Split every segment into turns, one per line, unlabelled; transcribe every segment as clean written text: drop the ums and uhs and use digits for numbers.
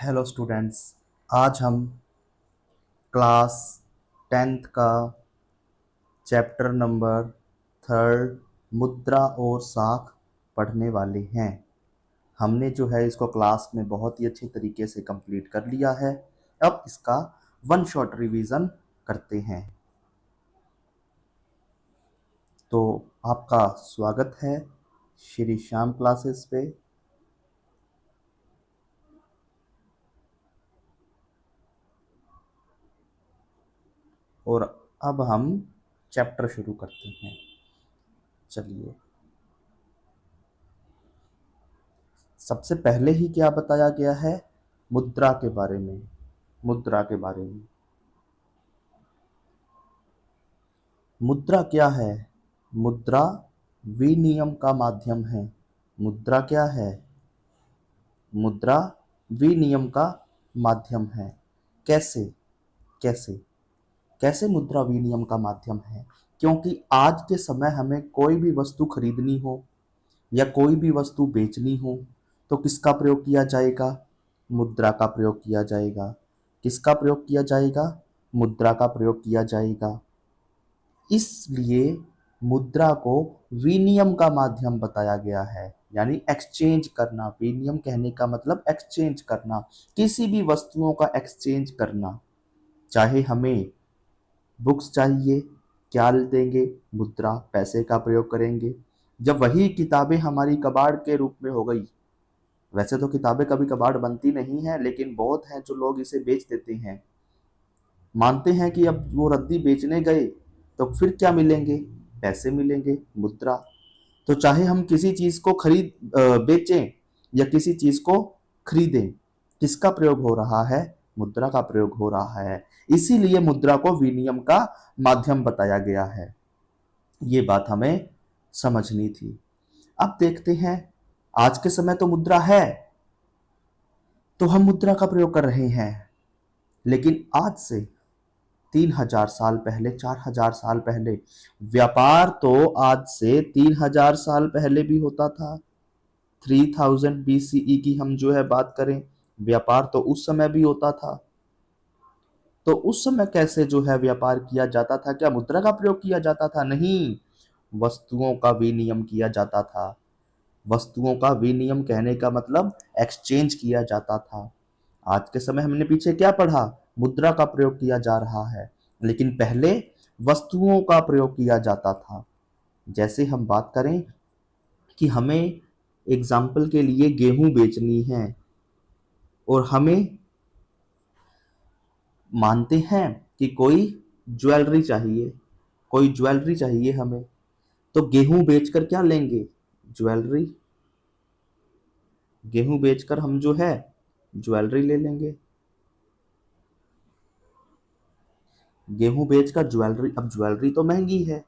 Hello students. आज हम class 10th का चैप्टर नंबर 3 मुद्रा और साख पढ़ने वाले हैं। हमने जो है इसको क्लास में बहुत ही अच्छे तरीके से कंप्लीट कर लिया है। अब इसका वन शॉट रिवीजन करते हैं। तो आपका स्वागत है श्री श्याम क्लासेस पे। और अब हम चैप्टर शुरू करते हैं। चलिए, सबसे पहले ही क्या बताया गया है? मुद्रा के बारे में। मुद्रा के बारे में मुद्रा क्या है? मुद्रा विनिमय का माध्यम है। मुद्रा क्या है? मुद्रा विनिमय का माध्यम है। कैसे? कैसे कैसे मुद्रा विनिमय का माध्यम है? क्योंकि आज के समय हमें कोई भी वस्तु खरीदनी हो या कोई भी वस्तु बेचनी हो तो किसका प्रयोग किया जाएगा? मुद्रा का प्रयोग किया जाएगा। किसका प्रयोग किया जाएगा? मुद्रा का प्रयोग किया जाएगा। इसलिए मुद्रा को विनिमय का माध्यम बताया गया है, यानी एक्सचेंज करना। विनिमय कहने का मतलब एक्सचेंज करना, किसी भी वस्तुओं का एक्सचेंज करना। चाहे हमें बुक्स चाहिए, क्या देंगे? मुद्रा, पैसे का प्रयोग करेंगे। जब वही किताबें हमारी कबाड़ के रूप में हो गई, वैसे तो किताबें कभी कबाड़ बनती नहीं है, लेकिन बहुत हैं जो लोग इसे बेच देते हैं। मानते हैं कि अब वो रद्दी बेचने गए तो फिर क्या मिलेंगे? पैसे मिलेंगे, मुद्रा। तो चाहे हम किसी चीज को बेचें या किसी चीज को खरीदें, किसका प्रयोग हो रहा है? मुद्रा का प्रयोग हो रहा है। इसीलिए मुद्रा को विनिमय का माध्यम बताया गया है। ये बात हमें समझनी थी। अब देखते हैं, आज के समय तो मुद्रा है तो हम मुद्रा का प्रयोग कर रहे हैं, लेकिन आज से 3,000 साल पहले, 4,000 साल पहले व्यापार तो आज से 3,000 साल पहले भी होता था। 3000 BCE की हम जो है बात करें, व्यापार तो उस समय भी होता था। तो उस समय कैसे जो है व्यापार किया जाता था? क्या मुद्रा का प्रयोग किया जाता था? नहीं, वस्तुओं का विनिमय किया जाता था। वस्तुओं का विनिमय कहने का मतलब एक्सचेंज किया जाता था। आज के समय हमने पीछे क्या पढ़ा? मुद्रा का प्रयोग किया जा रहा है, लेकिन पहले वस्तुओं का प्रयोग किया जाता था। जैसे हम बात करें कि हमें एग्जाम्पल के लिए गेहूं बेचनी है और हमें मानते हैं कि कोई ज्वेलरी चाहिए, कोई ज्वेलरी चाहिए हमें, तो गेहूं बेचकर क्या लेंगे? ज्वेलरी। गेहूं बेचकर हम जो है ज्वेलरी ले लेंगे। गेहूं बेचकर ज्वेलरी, अब ज्वेलरी तो महंगी है,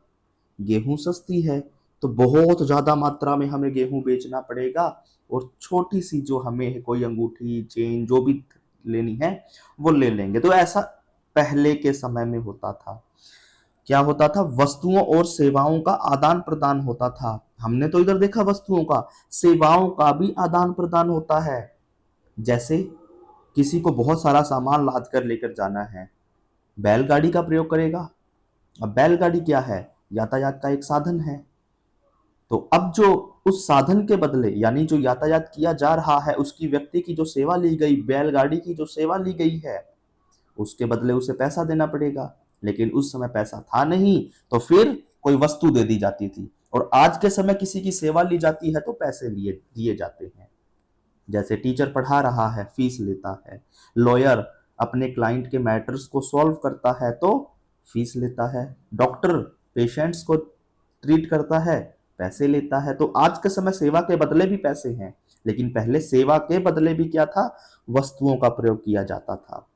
गेहूं सस्ती है, तो बहुत ज्यादा मात्रा में हमें गेहूं बेचना पड़ेगा और छोटी सी जो हमें कोई अंगूठी, चेन जो भी लेनी है वो ले लेंगे। तो ऐसा पहले के समय में होता था। क्या होता था? वस्तुओं और सेवाओं का आदान प्रदान होता था। हमने तो इधर देखा वस्तुओं का, सेवाओं का भी आदान प्रदान होता है। जैसे किसी को बहुत सारा सामान लाद कर लेकर जाना है, बैलगाड़ी का प्रयोग करेगा। अब बैलगाड़ी क्या है? यातायात का एक साधन है। तो अब जो उस साधन के बदले, यानी जो यातायात किया जा रहा है, उसकी व्यक्ति की जो सेवा ली गई, बैलगाड़ी की जो सेवा ली गई है, उसके बदले उसे पैसा देना पड़ेगा। लेकिन उस समय पैसा था नहीं, तो फिर कोई वस्तु दे दी जाती थी। और आज के समय किसी की सेवा ली जाती है तो पैसे लिए दिए जाते हैं। जैसे टीचर पढ़ा रहा है, फीस लेता है। लॉयर अपने क्लाइंट के मैटर्स को सॉल्व करता है तो फीस लेता है। डॉक्टर पेशेंट्स को ट्रीट करता है, पैसे लेता है। तो आज के समय सेवा के बदले भी पैसे हैं, लेकिन पहले सेवा के बदले भी क्या था? वस्तुओं का प्रयोग किया जाता था।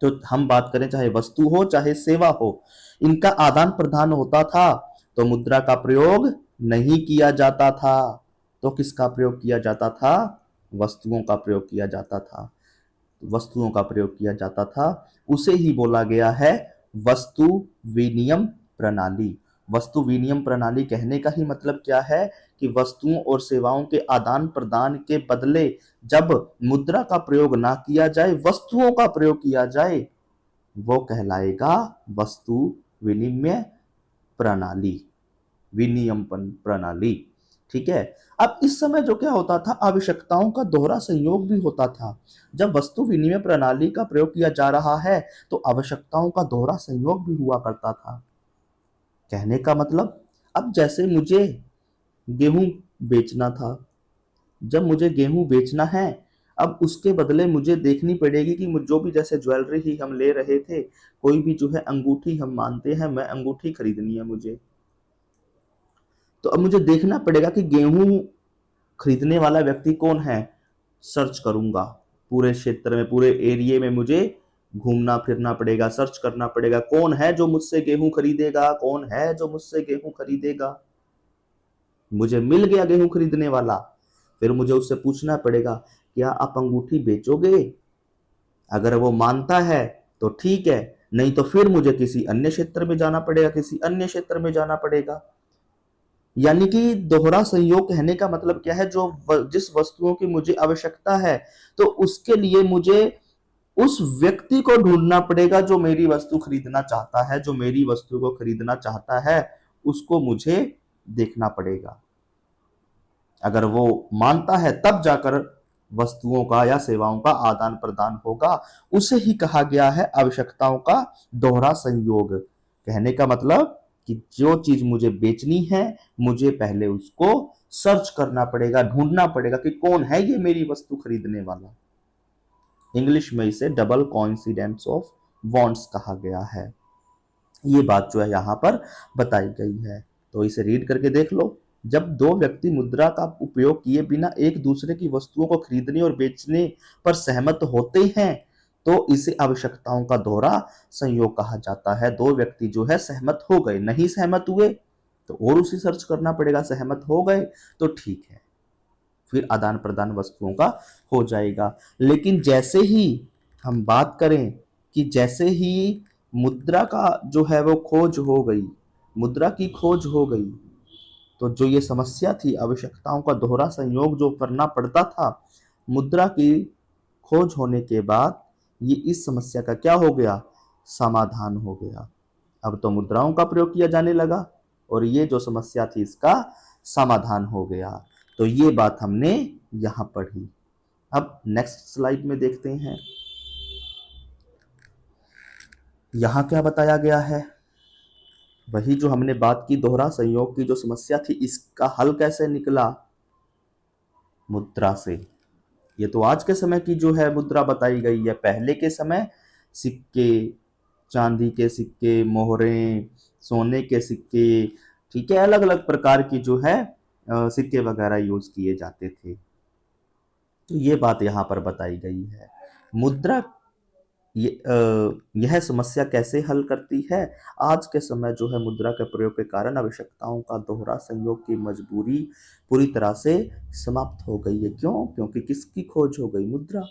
तो हम बात करें, चाहे वस्तु हो चाहे सेवा हो, इनका आदान प्रदान होता था, तो मुद्रा का प्रयोग नहीं किया जाता था। तो किसका प्रयोग किया जाता था? वस्तुओं का प्रयोग किया जाता था। वस्तुओं का प्रयोग किया जाता था, उसे ही बोला गया है वस्तु विनिमय प्रणाली। वस्तु विनिमय प्रणाली कहने का ही मतलब क्या है कि वस्तुओं और सेवाओं के आदान प्रदान के बदले जब मुद्रा का प्रयोग ना किया जाए, वस्तुओं का प्रयोग किया जाए, वो कहलाएगा वस्तु विनिमय प्रणाली, विनियमन प्रणाली। ठीक है। अब इस समय जो क्या होता था, आवश्यकताओं का दोहरा संयोग भी होता था। जब वस्तु विनिमय प्रणाली का प्रयोग किया जा रहा है तो आवश्यकताओं का दोहरा संयोग भी हुआ करता था। कहने का मतलब, अब जैसे मुझे गेहूं बेचना था, जब मुझे गेहूं बेचना है, अब उसके बदले मुझे देखनी पड़ेगी कि जो भी, जैसे ज्वेलरी ही हम ले रहे थे, कोई भी जो है अंगूठी हम मानते हैं, मैं अंगूठी खरीदनी है मुझे, तो अब मुझे देखना पड़ेगा कि गेहूं खरीदने वाला व्यक्ति कौन है। सर्च करूंगा पूरे क्षेत्र में, पूरे एरिया में मुझे घूमना फिरना पड़ेगा, सर्च करना पड़ेगा कौन है जो मुझसे गेहूं खरीदेगा, कौन है जो मुझसे गेहूं खरीदेगा। मुझे मिल गया गेहूं खरीदने वाला, फिर मुझे उससे पूछना पड़ेगा क्या आप अंगूठी बेचोगे। अगर वो मानता है तो ठीक है, नहीं तो फिर मुझे किसी अन्य क्षेत्र में जाना पड़ेगा, किसी अन्य क्षेत्र में जाना पड़ेगा। यानी कि दोहरा संयोग कहने का मतलब क्या है, जो जिस वस्तुओं की मुझे आवश्यकता है तो उसके लिए मुझे उस व्यक्ति को ढूंढना पड़ेगा जो मेरी वस्तु खरीदना चाहता है, जो मेरी वस्तु को खरीदना चाहता है उसको मुझे देखना पड़ेगा। अगर वो मानता है तब जाकर वस्तुओं का या सेवाओं का आदान प्रदान होगा। उसे ही कहा गया है आवश्यकताओं का दोहरा संयोग। कहने का मतलब कि जो चीज मुझे बेचनी है, मुझे पहले उसको सर्च करना पड़ेगा, ढूंढना पड़ेगा कि कौन है ये मेरी वस्तु खरीदने वाला। इंग्लिश में इसे डबल कोइंसिडेंस ऑफ वांट्स कहा गया है। ये बात जो है यहां पर बताई गई है, तो इसे रीड करके देख लो। जब दो व्यक्ति मुद्रा का उपयोग किए बिना एक दूसरे की वस्तुओं को खरीदने और बेचने पर सहमत होते हैं तो इसे आवश्यकताओं का दोहरा संयोग कहा जाता है। दो व्यक्ति जो है सहमत हो गए, नहीं सहमत हुए तो और उसे सर्च करना पड़ेगा, सहमत हो गए तो ठीक है, फिर आदान प्रदान वस्तुओं का हो जाएगा। लेकिन जैसे ही हम बात करें कि जैसे ही मुद्रा का जो है वो खोज हो गई, मुद्रा की खोज हो गई, तो जो ये समस्या थी आवश्यकताओं का दोहरा संयोग जो करना पड़ता था, मुद्रा की खोज होने के बाद ये इस समस्या का क्या हो गया, समाधान हो गया। अब तो मुद्राओं का प्रयोग किया जाने लगा और ये जो समस्या थी इसका समाधान हो गया। तो ये बात हमने यहां पढ़ी। अब नेक्स्ट स्लाइड में देखते हैं यहां क्या बताया गया है। वही जो हमने बात की दोहरा संयोग की जो समस्या थी, इसका हल कैसे निकला, मुद्रा से। ये तो आज के समय की जो है मुद्रा बताई गई है। पहले के समय सिक्के, चांदी के सिक्के, मोहरें, सोने के सिक्के, ठीक है, अलग अलग प्रकार की जो है सिक्के वगैरह यूज किए जाते थे। तो ये बात यहाँ पर बताई गई है। मुद्रा यह समस्या कैसे हल करती है। आज के समय जो है मुद्रा के प्रयोग के कारण आवश्यकताओं का दोहरा संयोग की मजबूरी पूरी तरह से समाप्त हो गई है। क्यों? क्योंकि किसकी खोज हो गई, मुद्रा।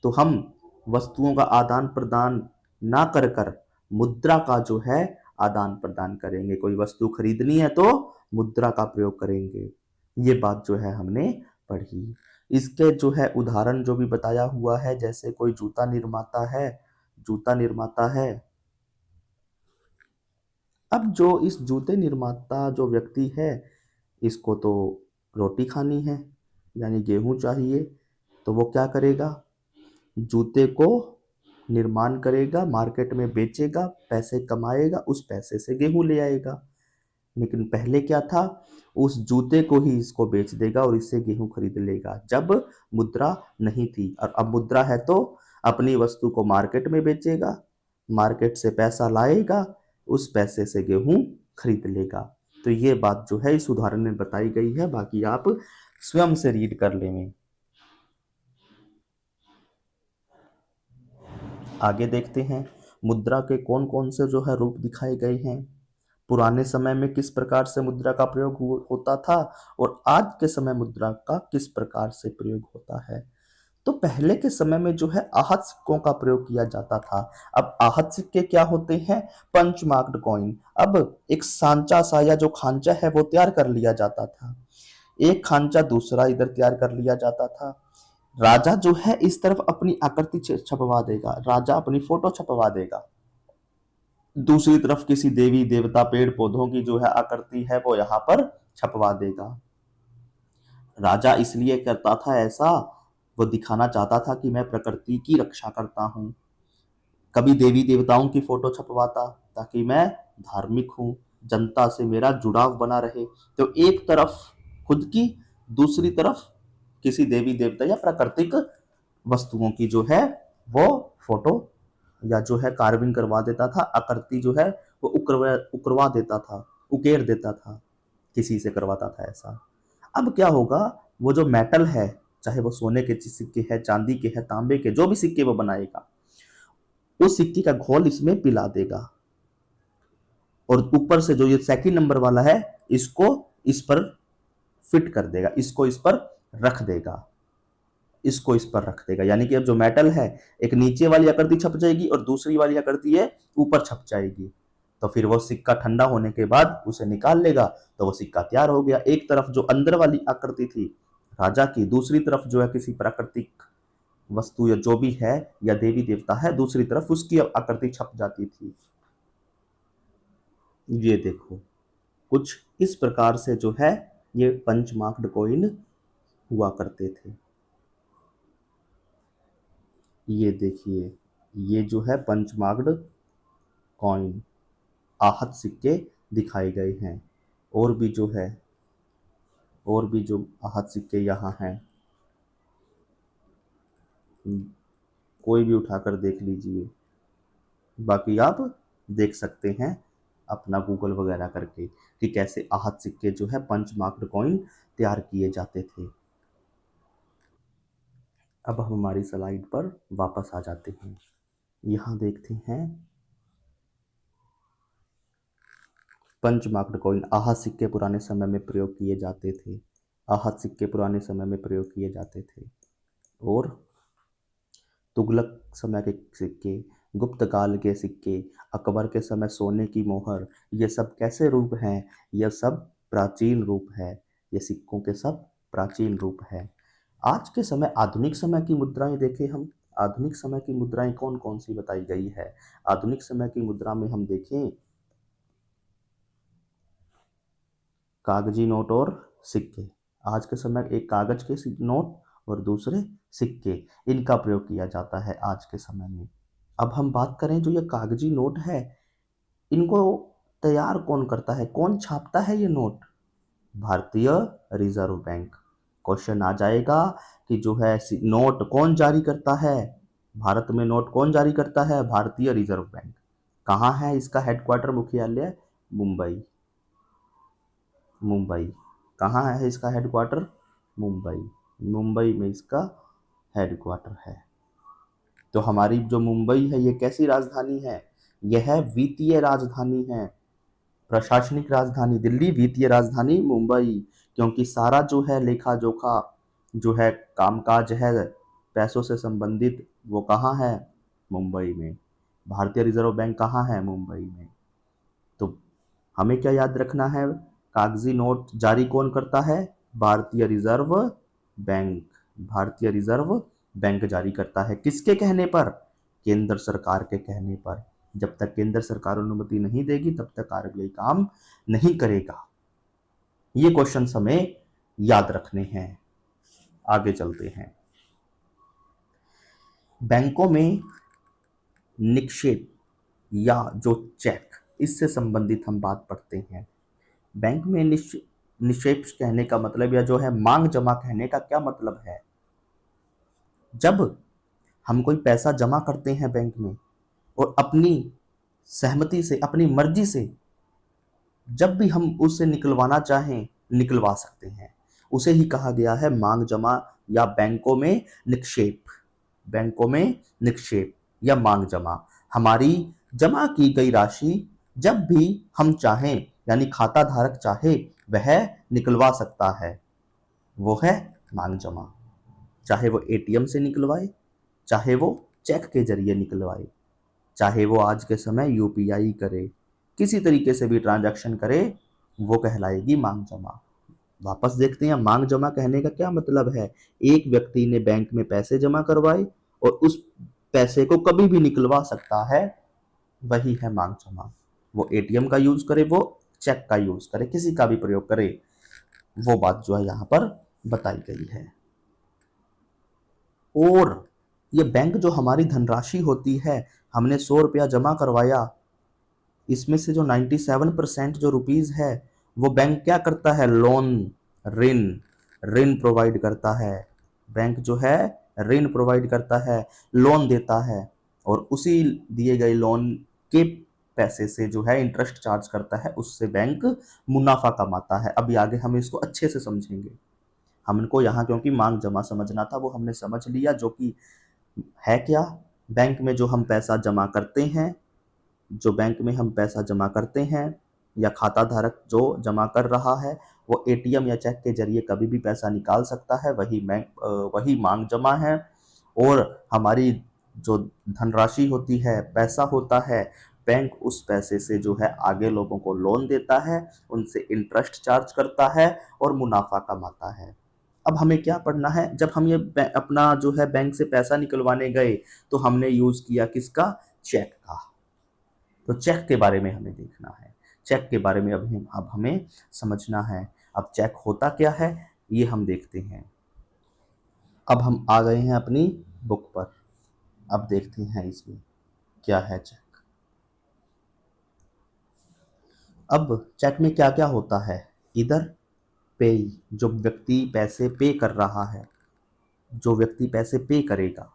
तो हम वस्तुओं का आदान प्रदान ना कर कर मुद्रा का जो है आदान प्रदान करेंगे। कोई वस्तु खरीदनी है तो मुद्रा का प्रयोग करेंगे। ये बात जो है हमने पढ़ी। इसके जो है उदाहरण जो भी बताया हुआ है, जैसे कोई जूता निर्माता है, जूता निर्माता है। अब जो इस जूते निर्माता जो व्यक्ति है, इसको तो रोटी खानी है, यानी गेहूं चाहिए। तो वो क्या करेगा, जूते को निर्माण करेगा, मार्केट में बेचेगा, पैसे कमाएगा, उस पैसे से गेहूं ले आएगा। लेकिन पहले क्या था, उस जूते को ही इसको बेच देगा और इससे गेहूं खरीद लेगा, जब मुद्रा नहीं थी। और अब मुद्रा है तो अपनी वस्तु को मार्केट में बेचेगा, मार्केट से पैसा लाएगा, उस पैसे से गेहूं खरीद लेगा। तो ये बात जो है इस उदाहरण में बताई गई है। बाकी आप स्वयं से रीड कर लेंगे। आगे देखते हैं मुद्रा के कौन कौन से जो है रूप दिखाए गए हैं। पुराने समय में किस प्रकार से मुद्रा का प्रयोग होता था और आज के समय मुद्रा का किस प्रकार से प्रयोग होता है। तो पहले के समय में जो है आहत सिक्कों का प्रयोग किया जाता था। अब आहत सिक्के क्या होते हैं, पंच मार्क्ड कॉइन। अब एक सांचा सा या जो खांचा है वो तैयार कर लिया जाता था। एक खांचा दूसरा इधर तैयार कर लिया जाता था। राजा जो है इस तरफ अपनी आकृति छपवा देगा, राजा अपनी फोटो छपवा देगा। दूसरी तरफ किसी देवी देवता पेड़ पौधों की जो है आकृति है वो यहां पर छपवा देगा। राजा इसलिए करता था ऐसा, वो दिखाना चाहता था कि मैं प्रकृति की रक्षा करता हूं। कभी देवी देवताओं की फोटो छपवाता ताकि मैं धार्मिक हूं, जनता से मेरा जुड़ाव बना रहे। तो एक तरफ खुद की, दूसरी तरफ किसी देवी देवता या प्राकृतिक वस्तुओं की जो है वो फोटो या जो है कार्विंग करवा देता था। आकृति जो है वो उकरवा देता था, उकेर देता था, किसी से करवाता था ऐसा। अब क्या होगा, वो जो मेटल है, चाहे वो सोने के सिक्के है, चांदी के है, तांबे के, जो भी सिक्के वो बनाएगा, उस सिक्के का घोल इसमें पिला देगा और ऊपर से जो ये सेकंड नंबर वाला है इसको इस पर फिट कर देगा, इसको इस पर रख देगा, इसको इस पर रख देगा। यानी कि अब जो मेटल है, एक नीचे वाली आकृति छप जाएगी और दूसरी वाली आकृति है ऊपर छप जाएगी। तो फिर वो सिक्का ठंडा होने के बाद उसे निकाल लेगा तो वो सिक्का तैयार हो गया। एक तरफ जो अंदर वाली आकृति थी राजा की, दूसरी तरफ जो है किसी प्राकृतिक वस्तु या जो भी है या देवी देवता है, दूसरी तरफ उसकी आकृति छप जाती थी। ये देखो, कुछ इस प्रकार से जो है ये पंच मार्क्ड कॉइन हुआ करते थे। ये देखिए, ये जो है पंच मार्क्ड कॉइन, आहत सिक्के दिखाए गए हैं। और भी जो है, और भी जो आहत सिक्के यहाँ हैं, कोई भी उठाकर देख लीजिए। बाकी आप देख सकते हैं अपना गूगल वगैरह करके कि कैसे आहत सिक्के जो है पंच मार्क्ड कॉइन तैयार किए जाते थे। अब हम हमारी स्लाइड पर वापस आ जाते हैं। यहाँ देखते हैं पंच मार्क्ड कॉइन, आहत सिक्के पुराने समय में प्रयोग किए जाते थे। आहत सिक्के पुराने समय में प्रयोग किए जाते थे। और तुगलक समय के सिक्के, गुप्त काल के सिक्के, अकबर के समय सोने की मोहर, ये सब कैसे रूप हैं? यह सब प्राचीन रूप है। ये सिक्कों के सब प्राचीन रूप है। आज के समय, आधुनिक समय की मुद्राएं देखें हम। आधुनिक समय की मुद्राएं कौन कौन सी बताई गई है? आधुनिक समय की मुद्रा में हम देखें कागजी नोट और सिक्के। आज के समय एक कागज के नोट और दूसरे सिक्के, इनका प्रयोग किया जाता है आज के समय में। अब हम बात करें जो ये कागजी नोट है, इनको तैयार कौन करता है, कौन छापता है ये नोट? भारतीय रिजर्व बैंक। क्वेश्चन आ जाएगा कि जो है नोट कौन जारी करता है? भारत में नोट कौन जारी करता है? भारतीय रिजर्व बैंक। कहाँ है इसका हेडक्वार्टर, मुख्यालय? मुंबई। मुंबई। कहाँ है इसका हेडक्वार्टर? मुंबई। मुंबई में इसका हेडक्वार्टर है। तो हमारी जो मुंबई है ये कैसी राजधानी है? यह है वित्तीय राजधानी है। प्रशासनिक राजधानी दिल्ली, वित्तीय राजधानी मुंबई। क्योंकि सारा जो है लेखा जोखा जो है कामकाज है पैसों से संबंधित, वो कहाँ है? मुंबई में। भारतीय रिजर्व बैंक कहाँ है? मुंबई में। तो हमें क्या याद रखना है? कागजी नोट जारी कौन करता है? भारतीय रिजर्व बैंक। भारतीय रिजर्व बैंक जारी करता है। किसके कहने पर? केंद्र सरकार के कहने पर। जब तक केंद्र सरकार अनुमति नहीं देगी तब तक आरबीआई काम नहीं करेगा। ये क्वेश्चन हमें याद रखने हैं। आगे चलते हैं। बैंकों में निक्षेप या जो चेक, इससे संबंधित हम बात पढ़ते हैं। बैंक में निक्षेप कहने का मतलब या जो है मांग जमा कहने का क्या मतलब है? जब हम कोई पैसा जमा करते हैं बैंक में और अपनी सहमति से, अपनी मर्जी से जब भी हम उसे निकलवाना चाहें निकलवा सकते हैं, उसे ही कहा गया है मांग जमा या बैंकों में निक्षेप। बैंकों में निक्षेप या मांग जमा। हमारी जमा की गई राशि जब भी हम चाहें, यानी खाता धारक चाहे, वह निकलवा सकता है, वो है मांग जमा। चाहे वो एटीएम से निकलवाए, चाहे वो चेक के जरिए निकलवाए, चाहे वो आज के समय यूपीआई करे, किसी तरीके से भी ट्रांजैक्शन करे, वो कहलाएगी मांग जमा। वापस देखते हैं मांग जमा कहने का क्या मतलब है। एक व्यक्ति ने बैंक में पैसे जमा करवाए और उस पैसे को कभी भी निकलवा सकता है, वही है मांग जमा। वो एटीएम का यूज करे, वो चेक का यूज करे, किसी का भी प्रयोग करे, वो बात जो है यहां पर बताई गई है। और ये बैंक जो हमारी धनराशि होती है, हमने 100 रुपया जमा करवाया, इसमें से जो 97% जो रुपीज है वो बैंक क्या करता है, लोन, ऋण, ऋण प्रोवाइड करता है। बैंक जो है ऋण प्रोवाइड करता है, लोन देता है, और उसी दिए गए लोन के पैसे से जो है इंटरेस्ट चार्ज करता है, उससे बैंक मुनाफा कमाता है। अभी आगे हम इसको अच्छे से समझेंगे। हमको यहाँ क्योंकि मांग जमा समझना था, वो हमने समझ लिया, जो कि है क्या, बैंक में जो हम पैसा जमा करते हैं, जो बैंक में हम पैसा जमा करते हैं या खाता धारक जो जमा कर रहा है, वो एटीएम या चेक के जरिए कभी भी पैसा निकाल सकता है, वही मांग जमा है। और हमारी जो धनराशि होती है, पैसा होता है, बैंक उस पैसे से जो है आगे लोगों को लोन देता है, उनसे इंटरेस्ट चार्ज करता है और मुनाफा कमाता है। अब हमें क्या पढ़ना है, जब हम ये अपना जो है बैंक से पैसा निकलवाने गए तो हमने यूज किया किसका, चेक का। तो चेक के बारे में हमें देखना है, चेक के बारे में अब हमें समझना है। अब चेक होता क्या है ये हम देखते हैं। अब हम आ गए हैं अपनी बुक पर, अब देखते हैं इसमें क्या है चेक। अब चेक में क्या क्या होता है, इधर पे, जो व्यक्ति पैसे पे कर रहा है, जो व्यक्ति पैसे पे करेगा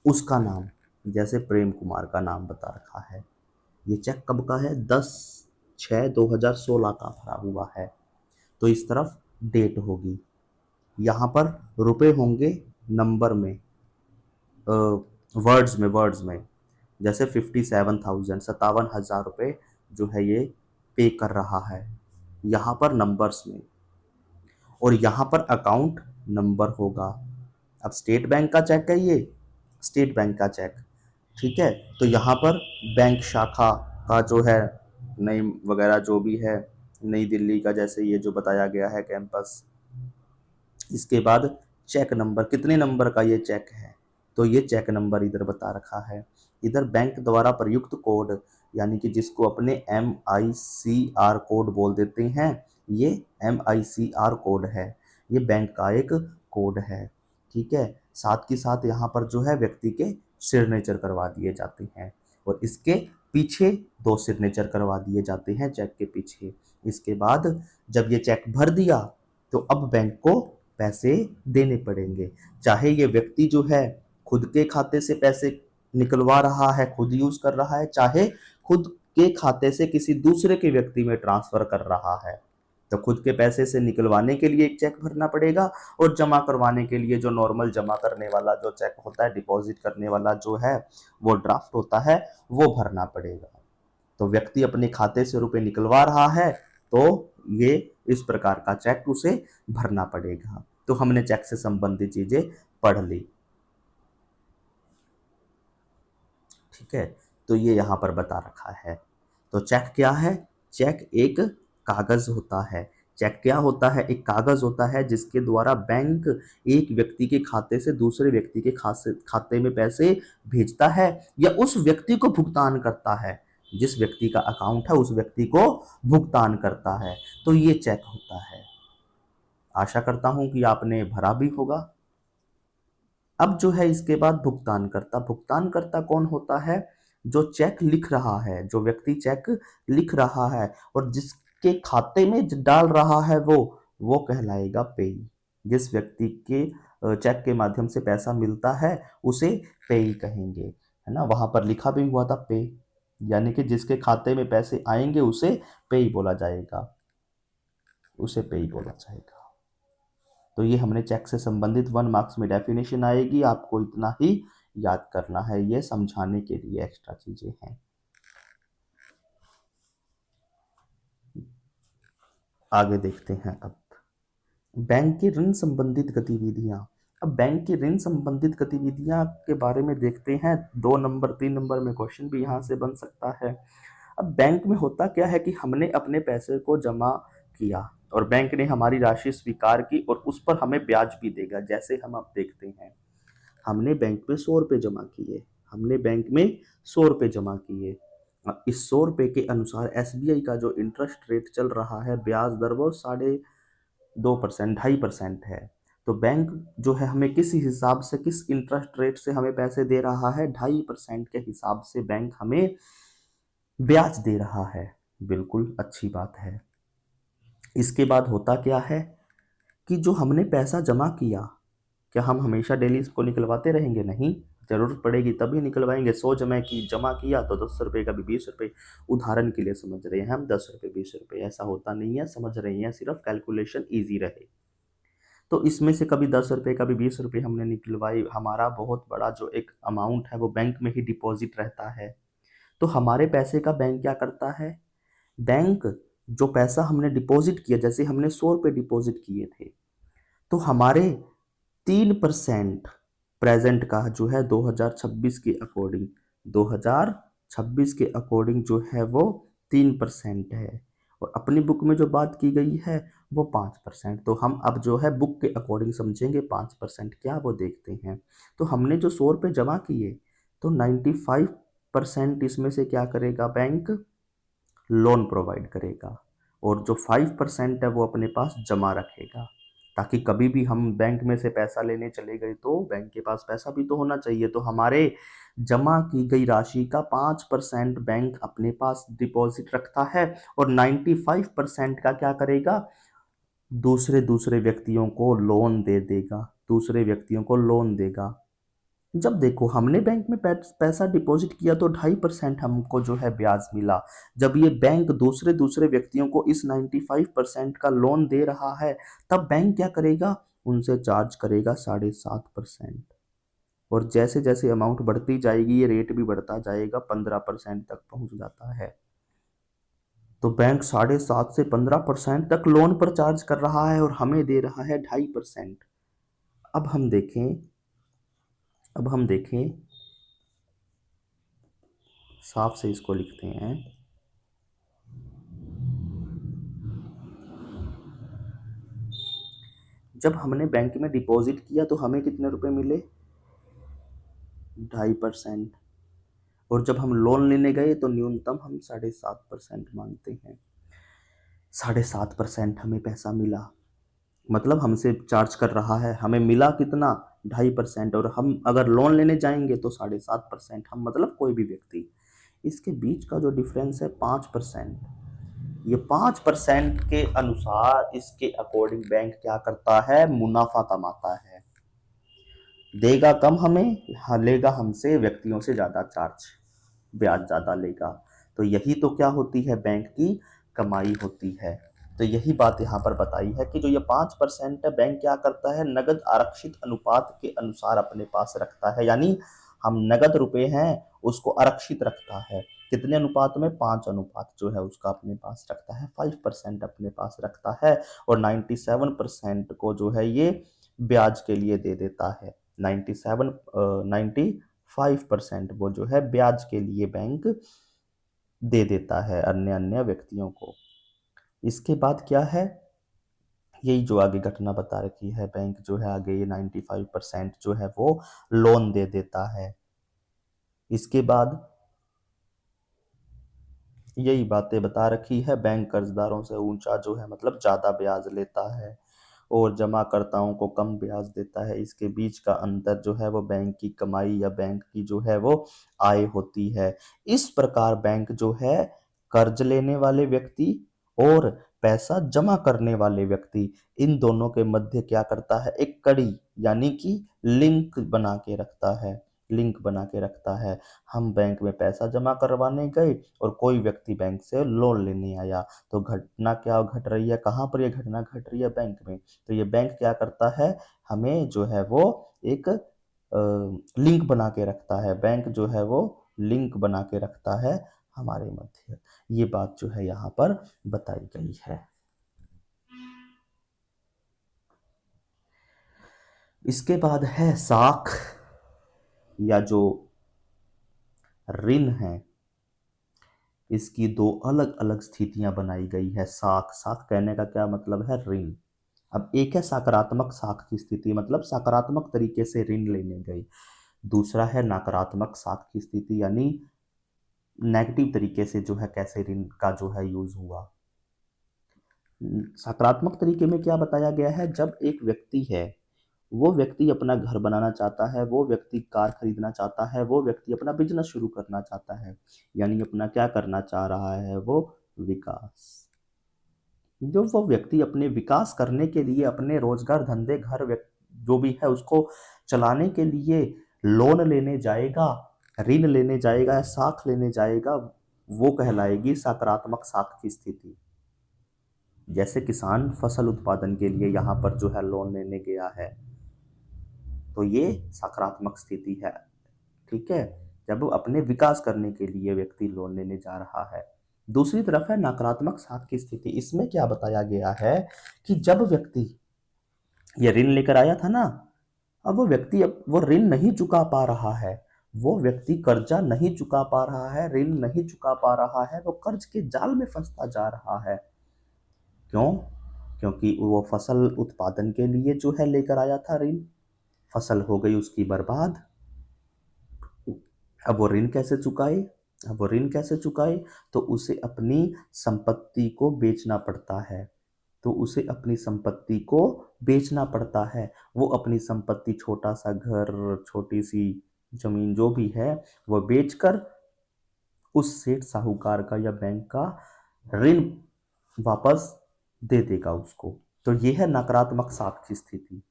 उसका नाम, जैसे प्रेम कुमार का नाम बता रखा है। ये चेक कब का है, 10/6/2016 का भरा हुआ है। तो इस तरफ डेट होगी, यहाँ पर रुपए होंगे नंबर में, वर्ड्स में, जैसे 57,000, 57,000 रुपये जो है ये पे कर रहा है, यहाँ पर नंबर्स में। और यहाँ पर अकाउंट नंबर होगा। अब स्टेट बैंक का चेक है ये, स्टेट बैंक का चेक, ठीक है। तो यहाँ पर बैंक शाखा का जो है नई वगैरह जो भी है, नई दिल्ली का जैसे ये जो बताया गया है कैंपस। इसके बाद चेक नंबर, कितने नंबर का ये चेक है, तो ये चेक नंबर इधर बता रखा है। इधर बैंक द्वारा प्रयुक्त कोड, यानी कि जिसको अपने MICR कोड बोल देते हैं, ये MICR कोड है, ये बैंक का एक कोड है, ठीक है। साथ के साथ यहाँ पर जो है व्यक्ति के सिग्नेचर करवा दिए जाते हैं, और इसके पीछे 2 सिग्नेचर करवा दिए जाते हैं चेक के पीछे। इसके बाद जब ये चेक भर दिया तो अब बैंक को पैसे देने पड़ेंगे, चाहे ये व्यक्ति जो है खुद के खाते से पैसे निकलवा रहा है, खुद यूज कर रहा है, चाहे खुद के खाते से किसी दूसरे के व्यक्ति में ट्रांसफर कर रहा है। तो खुद के पैसे से निकलवाने के लिए एक चेक भरना पड़ेगा, और जमा करवाने के लिए जो नॉर्मल जमा करने वाला जो चेक होता है, डिपॉजिट करने वाला जो है वो ड्राफ्ट होता है, वो भरना पड़ेगा। तो व्यक्ति अपने खाते से रुपए निकलवा रहा है, तो ये इस प्रकार का चेक उसे भरना पड़ेगा। तो हमने चेक से संबंधित चीजें पढ़ ली, ठीक है। तो ये यहाँ पर बता रखा है। तो चेक क्या है, चेक एक कागज होता है। चेक क्या होता है, एक कागज होता है जिसके द्वारा बैंक एक व्यक्ति के खाते से दूसरे व्यक्ति के खाते में पैसे भेजता है, या उस व्यक्ति को भुगतान करता है, जिस व्यक्ति का अकाउंट है उस व्यक्ति को भुगतान करता है। तो ये चेक होता है। आशा करता हूं कि आपने भरा भी होगा। अब जो है इसके बाद भुगतानकर्ता, भुगतानकर्ता कौन होता है, जो चेक लिख रहा है, जो व्यक्ति चेक लिख रहा है और जिसके खाते में डाल रहा है, वो कहलाएगा पेई। जिस व्यक्ति के चेक के माध्यम से पैसा मिलता है उसे पेई कहेंगे, है ना। वहां पर लिखा भी हुआ था पे, यानी कि जिसके खाते में पैसे आएंगे उसे पेई बोला जाएगा, उसे पेई बोला जाएगा। तो ये हमने चेक से संबंधित 1 मार्क्स में डेफिनेशन आएगी, आपको इतना ही याद करना है, ये समझाने के लिए एक्स्ट्रा चीजें हैं। आगे देखते हैं अब बैंक की ऋण संबंधित गतिविधियां। अब बैंक की ऋण संबंधित गतिविधियां के बारे में देखते हैं। 2 नंबर 3 नंबर में क्वेश्चन भी यहाँ से बन सकता है। अब बैंक में होता क्या है कि हमने अपने पैसे को जमा किया, और बैंक ने हमारी राशि स्वीकार की और उस पर हमें ब्याज भी देगा। जैसे हम अब देखते हैं, हमने बैंक में 100 रुपये जमा किए, हमने बैंक में 100 रुपये जमा किए। अब इस 100 रुपये के अनुसार एसबीआई का जो इंटरेस्ट रेट चल रहा है, ब्याज दर, वो 2.5%, 2.5% है। तो बैंक जो है हमें किस हिसाब से, किस इंटरेस्ट रेट से हमें पैसे दे रहा है? 2.5% के हिसाब से बैंक हमें ब्याज दे रहा है। बिल्कुल अच्छी बात है। इसके बाद होता क्या है कि जो हमने पैसा जमा किया, क्या हम हमेशा डेली इसको निकलवाते रहेंगे? नहीं, जरूरत पड़ेगी तभी निकलवाएंगे। 100 जमा किया तो 10 रुपये का भी 20 रुपये, उदाहरण के लिए समझ रहे हैं हम, 10 रुपये 20 रुपये, ऐसा होता नहीं है, समझ रहे हैं, सिर्फ कैलकुलेशन ईजी रहे। तो इसमें से कभी 10 रुपये कभी 20 रुपये हमने निकलवाई, हमारा बहुत बड़ा जो एक अमाउंट है वो बैंक में ही डिपॉजिट रहता है। तो हमारे पैसे का बैंक क्या करता है? बैंक जो पैसा हमने डिपॉजिट किया, जैसे हमने 100 रुपये डिपॉजिट किए थे, तो हमारे 3% प्रेजेंट का जो है 2026 के अकॉर्डिंग, 2026 के अकॉर्डिंग जो है वो 3% है। और अपनी बुक में जो बात की गई है वो 5%। तो हम अब जो है बुक के अकॉर्डिंग समझेंगे 5% क्या, वो देखते हैं। तो हमने जो 100 रुपये जमा किए, तो 95% इसमें से क्या करेगा बैंक? लोन प्रोवाइड करेगा। और जो 5% है वो अपने पास जमा रखेगा, ताकि कभी भी हम बैंक में से पैसा लेने चले गए तो बैंक के पास पैसा भी तो होना चाहिए। तो हमारे जमा की गई राशि का 5% बैंक अपने पास डिपॉजिट रखता है, और 95% का क्या करेगा? दूसरे दूसरे व्यक्तियों को लोन दे देगा, दूसरे व्यक्तियों को लोन देगा। जब देखो हमने बैंक में पैसा डिपॉजिट किया तो 2.5% हमको जो है ब्याज मिला। जब ये बैंक दूसरे दूसरे व्यक्तियों को इस 95% का लोन दे रहा है, तब बैंक क्या करेगा? उनसे चार्ज करेगा 7.5%। और जैसे जैसे अमाउंट बढ़ती जाएगी ये रेट भी बढ़ता जाएगा, 15% तक पहुंच जाता है। तो बैंक 7.5 से 15% तक लोन पर चार्ज कर रहा है और हमें दे रहा है 2.5%। अब हम देखें, अब हम देखें, साफ से इसको लिखते हैं। जब हमने बैंक में डिपॉजिट किया तो हमें कितने रुपए मिले? 2.5%। और जब हम लोन लेने गए तो न्यूनतम हम 7.5% मांगते हैं। 7.5% हमें पैसा मिला, मतलब हमसे चार्ज कर रहा है, हमें मिला कितना? 2.5%। और हम अगर लोन लेने जाएंगे तो 7.5%, हम मतलब कोई भी व्यक्ति। इसके बीच का जो डिफरेंस है 5%, ये 5% के अनुसार, इसके अकॉर्डिंग बैंक क्या करता है? मुनाफा कमाता है। देगा कम हमें, हाँ लेगा हमसे व्यक्तियों से ज़्यादा चार्ज, ब्याज ज़्यादा लेगा। तो यही तो क्या होती है? बैंक की कमाई होती है। तो यही बात यहाँ पर बताई है कि जो ये 5% है, बैंक क्या करता है? नगद आरक्षित अनुपात के अनुसार अपने पास रखता है। यानी हम नगद रुपए हैं उसको आरक्षित रखता है। कितने अनुपात में? 5 अनुपात जो है उसका अपने पास रखता है, 5% अपने पास रखता है। और 97% को जो है ये ब्याज के लिए दे देता है। 95% वो जो है ब्याज के लिए बैंक दे देता है अन्य अन्य व्यक्तियों को। इसके बाद क्या है? यही जो आगे घटना बता रखी है, बैंक जो है आगे ये 95% जो है वो लोन दे देता है। इसके बाद यही बातें बता रखी है, बैंक कर्जदारों से ऊंचा जो है मतलब ज़्यादा ब्याज लेता है और जमाकर्ताओं को कम ब्याज देता है। इसके बीच का अंतर जो है वो बैंक की कमाई या बैंक की जो है वो आय होती है। इस प्रकार बैंक जो है कर्ज लेने वाले व्यक्ति और पैसा जमा करने वाले व्यक्ति, इन दोनों के मध्य क्या करता है? एक कड़ी यानी कि लिंक बना के रखता है, लिंक बना के रखता है। हम बैंक में पैसा जमा करवाने गए और कोई व्यक्ति बैंक से लोन लेने आया, तो घटना क्या घट रही है? कहाँ पर ये घटना घट रही है? बैंक में। तो ये बैंक क्या करता है? हमें जो है वो एक लिंक बना के रखता है, बैंक जो है वो लिंक बना के रखता है हमारे मध्य। ये बात जो है यहाँ पर बताई गई है। इसके बाद है साख या जो ऋण है। इसकी दो अलग अलग स्थितियां बनाई गई है। साख साख कहने का क्या मतलब है? ऋण। अब एक है सकारात्मक साख की स्थिति, मतलब सकारात्मक तरीके से ऋण लेने गई। दूसरा है नकारात्मक साख की स्थिति, यानी नेगेटिव तरीके से जो है कैसे ऋण का जो है यूज हुआ। सकारात्मक तरीके में क्या बताया गया है? जब एक व्यक्ति है, वो व्यक्ति अपना घर बनाना चाहता है, वो व्यक्ति कार खरीदना चाहता है, वो व्यक्ति अपना बिजनेस शुरू करना चाहता है, यानी अपना क्या करना चाह रहा है? वो विकास। जो वो व्यक्ति अपने विकास करने के लिए अपने रोजगार धंधे घर जो भी है उसको चलाने के लिए लोन लेने जाएगा, ऋण लेने जाएगा या साख लेने जाएगा, वो कहलाएगी सकारात्मक साख की स्थिति। जैसे किसान फसल उत्पादन के लिए यहाँ पर जो है लोन लेने गया है, तो ये सकारात्मक स्थिति है। ठीक है, जब अपने विकास करने के लिए व्यक्ति लोन लेने जा रहा है। दूसरी तरफ है नकारात्मक साख की स्थिति। इसमें क्या बताया गया है कि जब व्यक्ति ये ऋण लेकर आया था ना, अब वो व्यक्ति अब वो ऋण नहीं चुका पा रहा है, वो व्यक्ति कर्जा नहीं चुका पा रहा है, ऋण नहीं चुका पा रहा है, वो कर्ज के जाल में फंसता जा रहा है। क्यों? क्योंकि वो फसल उत्पादन के लिए जो है लेकर आया था ऋण, फसल हो गई उसकी बर्बाद। अब वो ऋण कैसे चुकाए? अब वो ऋण कैसे चुकाए? तो उसे अपनी संपत्ति को बेचना पड़ता है। तो उसे अपनी संपत्ति को बेचना पड़ता है। वो अपनी संपत्ति, छोटा सा घर, छोटी सी जमीन जो भी है, वो बेचकर उस सेठ साहूकार का या बैंक का ऋण वापस दे देगा उसको। तो ये है नकारात्मक साख की स्थिति।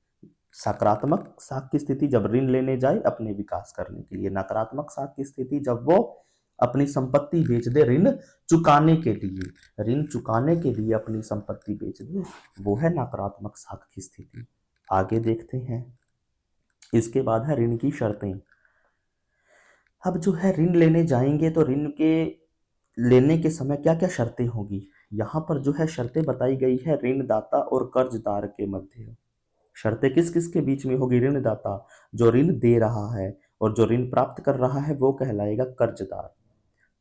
सकारात्मक साख की स्थिति जब ऋण लेने जाए अपने विकास करने के लिए, नकारात्मक साख की स्थिति जब वो अपनी संपत्ति बेच दे ऋण चुकाने के लिए, ऋण चुकाने के लिए अपनी संपत्ति बेच दे, वो है नकारात्मक साख की स्थिति। आगे देखते हैं। इसके बाद है ऋण की शर्तें। अब जो है ऋण लेने जाएंगे तो ऋण के लेने के समय क्या क्या शर्तें होगी? यहाँ पर जो है शर्तें बताई गई है ऋणदाता और कर्जदार के मध्य। शर्तें किस किस के बीच में होगी? ऋणदाता जो ऋण दे रहा है और जो ऋण प्राप्त कर रहा है वो कहलाएगा कर्जदार।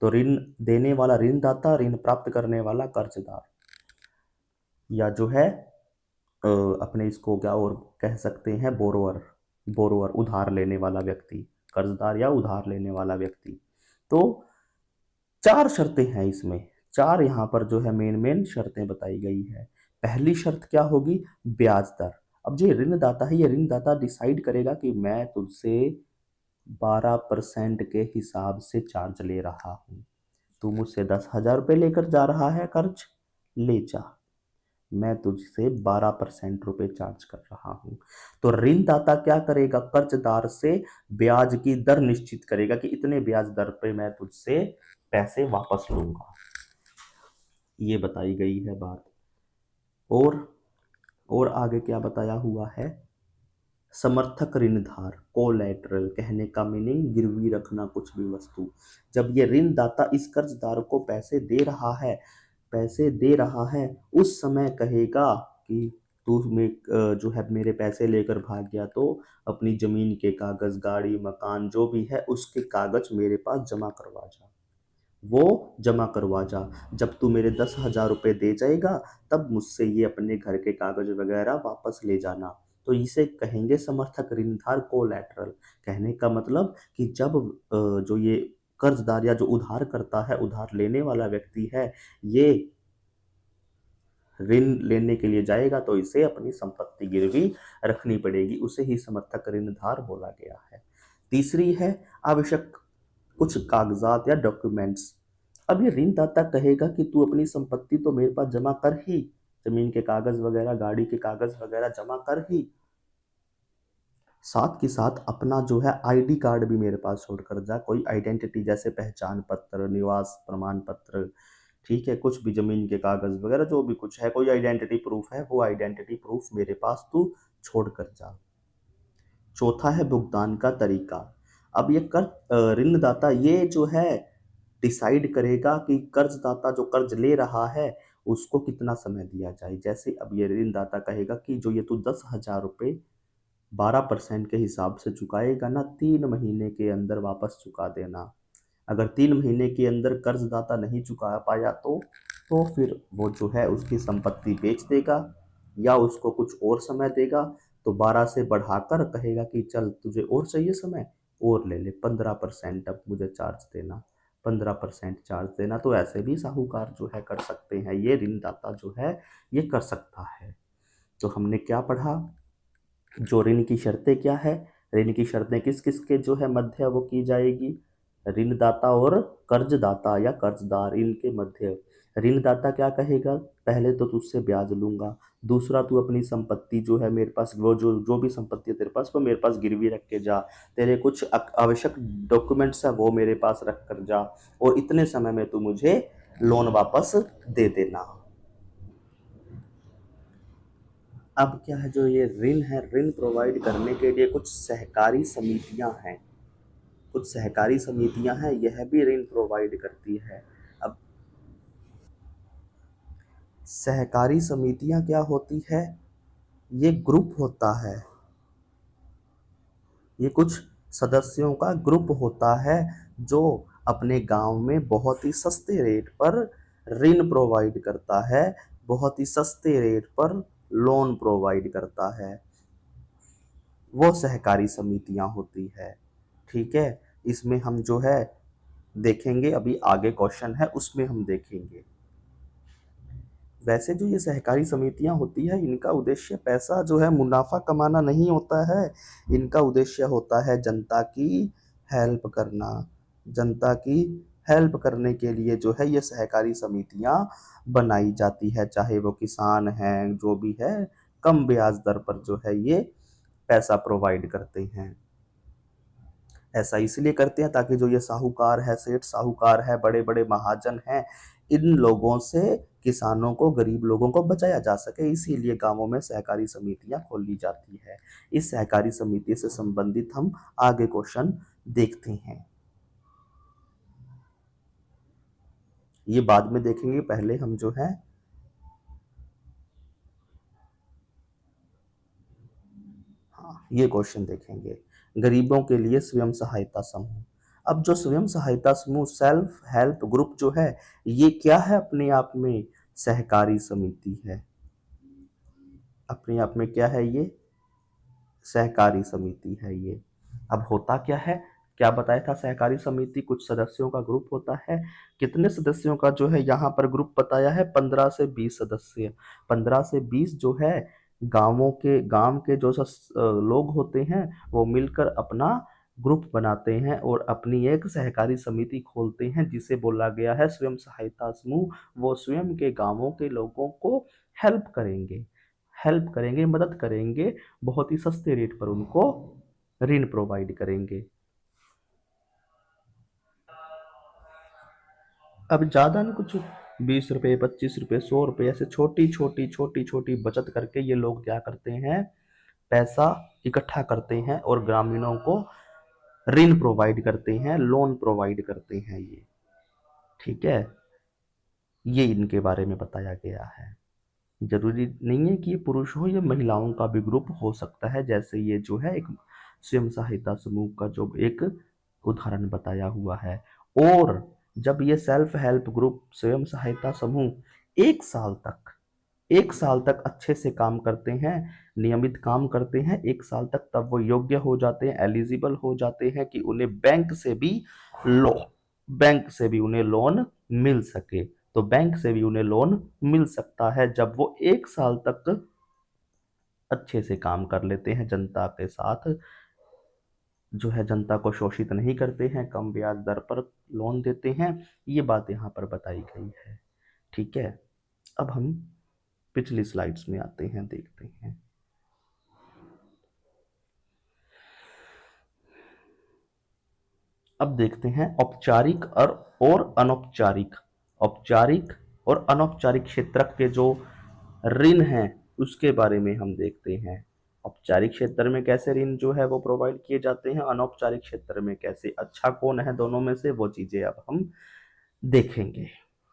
तो ऋण देने वाला ऋणदाता, ऋण प्राप्त करने वाला कर्जदार, या जो है अपने इसको क्या और कह सकते हैं, बोरोवर। बोरोवर उधार लेने वाला व्यक्ति, कर्जदार या उधार लेने वाला व्यक्ति। तो चार शर्तें हैं इसमें, चार यहाँ पर जो है मेन मेन शर्तें बताई गई है। पहली शर्त क्या होगी? ब्याज दर। अब जो ऋणदाता है, ये ऋणदाता डिसाइड करेगा कि मैं तुझसे 12% के हिसाब से चार्ज ले रहा हूँ। तू मुझसे 10,000 रुपये लेकर जा रहा है कर्ज, ले जा, मैं तुझसे 12% रुपये चार्ज कर रहा हूँ। तो ऋणदाता क्या करेगा? कर्जदार से ब्याज की दर निश्चित करेगा कि इतने ब्याज दर पे मैं तुझसे पैसे वापस लूंगा। ये बताई गई है बात। और और आगे क्या बताया हुआ है? समर्थक ऋणधार, कोलैटरल कहने का मीनिंग गिरवी रखना कुछ भी वस्तु। जब ये ऋणदाता इस कर्जदार को पैसे दे रहा है, पैसे दे रहा है, उस समय कहेगा कि तू जो है मेरे पैसे लेकर भाग गया, तो अपनी जमीन के कागज, गाड़ी, मकान जो भी है उसके कागज मेरे पास जमा करवा जा, वो जमा करवा जा। जब तू मेरे 10,000 रुपये दे जाएगा तब मुझसे ये अपने घर के कागज वगैरह वापस ले जाना। तो इसे कहेंगे समर्थक ऋणधार, कोलैटरल। कहने का मतलब कि जब जो ये कर्जदार या जो उधार करता है, उधार लेने वाला व्यक्ति है, ये ऋण लेने के लिए जाएगा तो इसे अपनी संपत्ति गिरवी रखनी पड़ेगी, उसे ही समर्थक ऋणधार बोला गया है। तीसरी है आवश्यक कुछ कागजात या डॉक्यूमेंट्स। अब ये ऋणदाता कहेगा कि तू अपनी संपत्ति तो मेरे पास जमा कर ही, जमीन के कागज वगैरह, गाड़ी के कागज वगैरह जमा कर ही, साथ के साथ अपना जो है आईडी कार्ड भी मेरे पास छोड़ कर जा, कोई आइडेंटिटी जैसे पहचान पत्र, निवास प्रमाण पत्र, ठीक है, कुछ भी जमीन के कागज वगैरह जो भी कुछ है, कोई आइडेंटिटी प्रूफ है, वो आइडेंटिटी प्रूफ मेरे पास तू छोड़ कर जा। चौथा है भुगतान का तरीका। अब ये ऋणदाता ये जो है डिसाइड करेगा कि कर्जदाता जो कर्ज ले रहा है उसको कितना समय दिया जाए। जैसे अब ये ऋणदाता कहेगा कि जो ये तू 10,000 रुपये 12% के हिसाब से चुकाएगा ना, 3 महीने के अंदर वापस चुका देना। अगर 3 महीने के अंदर कर्जदाता नहीं चुका पाया तो फिर वो जो है उसकी संपत्ति बेच देगा या उसको कुछ और समय देगा। तो 12 से बढ़ाकर कहेगा कि चल तुझे और चाहिए समय, और ले ले 15% अब मुझे चार्ज देना, 15% चार्ज देना। तो ऐसे भी साहूकार जो है कर सकते हैं, ये ऋणदाता जो है ये कर सकता है। तो हमने क्या पढ़ा, जो ऋण की शर्तें क्या है, ऋण की शर्तें किस किस के जो है मध्य वो की जाएगी, ऋणदाता और कर्जदाता या कर्जदार इनके मध्य। ऋणदाता क्या कहेगा, पहले तो तुझसे ब्याज लूंगा, दूसरा तू अपनी संपत्ति जो है मेरे पास, वो जो जो भी संपत्ति है तेरे पास वो मेरे पास गिरवी रख के जा, तेरे कुछ आवश्यक डॉक्यूमेंट्स है वो मेरे पास रख कर जा, और इतने समय में तू मुझे लोन वापस दे देना। अब क्या है, जो ये ऋण है, ऋण प्रोवाइड करने के लिए कुछ सहकारी समितियां हैं, कुछ सहकारी समितियां हैं, यह भी ऋण प्रोवाइड करती है। अब सहकारी समितियां क्या होती है, ये ग्रुप होता है, ये कुछ सदस्यों का ग्रुप होता है जो अपने गांव में बहुत ही सस्ते रेट पर ऋण प्रोवाइड करता है, बहुत ही सस्ते रेट पर लोन प्रोवाइड करता है, वो सहकारी समितियां होती है। ठीक है, इसमें हम जो है देखेंगे, अभी आगे क्वेश्चन है उसमें हम देखेंगे। वैसे जो ये सहकारी समितियां होती है, इनका उद्देश्य पैसा जो है मुनाफा कमाना नहीं होता है, इनका उद्देश्य होता है जनता की हेल्प करना, जनता की हेल्प करने के लिए जो है ये सहकारी समितियां बनाई जाती है, चाहे वो किसान हैं जो भी है, कम ब्याज दर पर जो है ये पैसा प्रोवाइड करते हैं। ऐसा इसलिए करते हैं ताकि जो ये साहूकार है, सेठ साहूकार है, बड़े बड़े महाजन हैं, इन लोगों से किसानों को, गरीब लोगों को बचाया जा सके, इसीलिए गांवों में सहकारी समितियां खोली जाती है। इस सहकारी समिति से संबंधित हम आगे क्वेश्चन देखते हैं, ये बाद में देखेंगे, पहले हम जो है ये क्वेश्चन देखेंगे। गरीबों के लिए स्वयं सहायता समूह। अब जो स्वयं सहायता समूह, सेल्फ हेल्प ग्रुप जो है, ये क्या है, अपने आप में सहकारी समिति है, अपने आप में क्या है, ये सहकारी समिति है ये। अब होता क्या है, क्या बताया था, सहकारी समिति कुछ सदस्यों का ग्रुप होता है। कितने सदस्यों का जो है यहाँ पर ग्रुप बताया है, 15 से 20 सदस्य। 15 से 20 जो है गांव के जो लोग होते हैं वो मिलकर अपना ग्रुप बनाते हैं और अपनी एक सहकारी समिति खोलते हैं, जिसे बोला गया है स्वयं सहायता समूह। वो स्वयं के गांवों के लोगों को हेल्प करेंगे, हेल्प करेंगे, मदद करेंगे, बहुत ही सस्ते रेट पर उनको ऋण प्रोवाइड करेंगे। अब ज़्यादा नहीं, कुछ 20 रुपये, 25 रुपये, 100 रुपये, ऐसे छोटी छोटी छोटी छोटी बचत करके ये लोग क्या करते हैं, पैसा इकट्ठा करते हैं और ग्रामीणों को ऋण प्रोवाइड करते हैं, लोन प्रोवाइड करते हैं ये। ठीक है, ये इनके बारे में बताया गया है। जरूरी नहीं है कि ये पुरुष हो, ये महिलाओं का भी ग्रुप हो सकता है, जैसे ये जो है एक स्वयं सहायता समूह का जो एक उदाहरण बताया हुआ है। और जब ये सेल्फ हेल्प ग्रुप, स्वयं सहायता समूह 1 साल तक, 1 साल तक अच्छे से काम करते हैं, नियमित काम करते हैं 1 साल तक, तब वो योग्य हो जाते हैं, एलिजिबल हो जाते हैं कि उन्हें लो बैंक से भी उन्हें लोन मिल सके। तो बैंक से भी उन्हें लोन मिल सकता है जब वो 1 साल तक अच्छे से काम कर लेते हैं, जनता के साथ जो है जनता को शोषित नहीं करते हैं, कम ब्याज दर पर लोन देते हैं। ये बात यहाँ पर बताई गई है। ठीक है, अब हम पिछली स्लाइड्स में आते हैं, देखते हैं। अब देखते हैं औपचारिक और अनौपचारिक, औपचारिक और अनौपचारिक क्षेत्र के जो ऋण हैं उसके बारे में हम देखते हैं। औपचारिक क्षेत्र में कैसे ऋण जो है वो प्रोवाइड किए जाते हैं, अनौपचारिक क्षेत्र में कैसे, अच्छा कौन है दोनों में से, वो चीजें अब हम देखेंगे।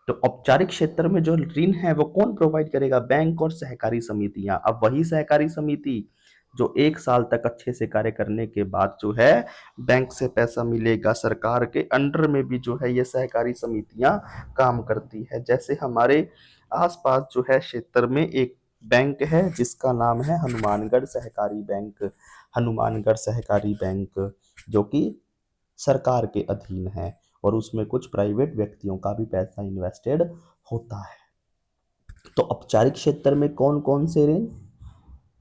तो औपचारिक क्षेत्र में जो ऋण है वो कौन प्रोवाइड करेगा, बैंक और सहकारी समितियां। अब वही सहकारी समिति जो 1 साल तक अच्छे से कार्य करने के बाद जो है बैंक से पैसा मिलेगा। सरकार के अंडर में भी जो है ये सहकारी समितियां काम करती है। जैसे हमारे आसपास जो है क्षेत्र में एक बैंक है जिसका नाम है हनुमानगढ़ सहकारी बैंक। हनुमानगढ़ सहकारी बैंक जो कि सरकार के अधीन है और उसमें कुछ प्राइवेट व्यक्तियों का भी पैसा इन्वेस्टेड होता है। तो औपचारिक क्षेत्र में कौन कौन से ऋण?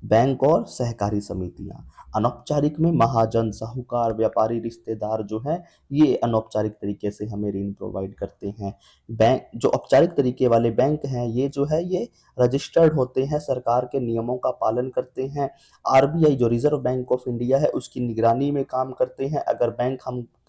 बैंक और सहकारी समितियां। अनौपचारिक में महाजन, साहूकार, व्यापारी, रिश्तेदार जो हैं ये अनौपचारिक तरीके से हमें ऋण प्रोवाइड करते हैं। बैंक जो औपचारिक तरीके वाले बैंक हैं ये जो है ये रजिस्टर्ड होते हैं, सरकार के नियमों का पालन करते हैं। आरबीआई जो रिजर्व बैंक ऑफ इंडिया है उसकी निगरानी में काम करते हैं। अगर बैंक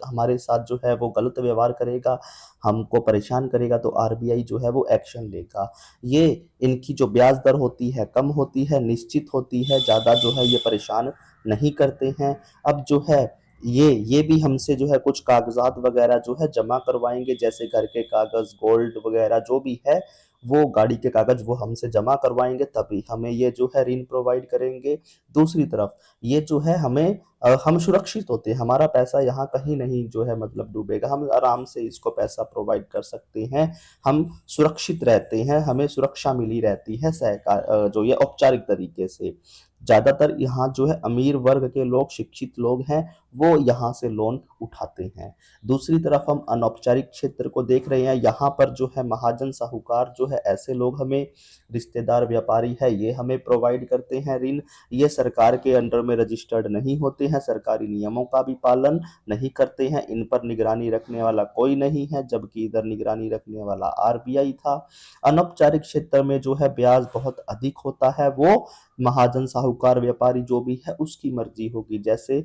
हमारे साथ जो है वो गलत व्यवहार करेगा, हमको परेशान करेगा तो आरबीआई जो है वो एक्शन लेगा। ये इनकी जो ब्याज दर होती है कम होती है, निश्चित होती है, ज़्यादा जो है ये परेशान नहीं करते हैं। अब जो है ये भी हमसे जो है कुछ कागजात वगैरह जो है जमा करवाएंगे, जैसे घर के कागज, गोल्ड वगैरह जो भी है वो गाड़ी के कागज वो हमसे जमा करवाएंगे, तभी हमें ये जो है ऋण प्रोवाइड करेंगे। दूसरी तरफ ये जो है हमें हम सुरक्षित होते हैं, हमारा पैसा यहाँ कहीं नहीं जो है मतलब डूबेगा, हम आराम से इसको पैसा प्रोवाइड कर सकते हैं। हम सुरक्षित रहते हैं, हमें सुरक्षा मिली रहती है सहकार जो ये औपचारिक तरीके से। ज़्यादातर यहाँ जो है अमीर वर्ग के लोग, शिक्षित लोग हैं, वो यहाँ से लोन उठाते हैं। दूसरी तरफ हम अनौपचारिक क्षेत्र को देख रहे हैं, यहाँ पर जो है महाजन, साहूकार जो है ऐसे लोग हमें, रिश्तेदार, व्यापारी है ये हमें प्रोवाइड करते हैं ऋण। ये सरकार के अंडर में रजिस्टर्ड नहीं होते हैं, सरकारी नियमों का भी पालन नहीं करते हैं, इन पर निगरानी रखने वाला कोई नहीं है, जबकि इधर निगरानी रखने वाला आरबीआई था। अनौपचारिक क्षेत्र में जो है ब्याज बहुत अधिक होता है, वो महाजन, साहूकार, व्यापारी जो भी है उसकी मर्जी होगी। जैसे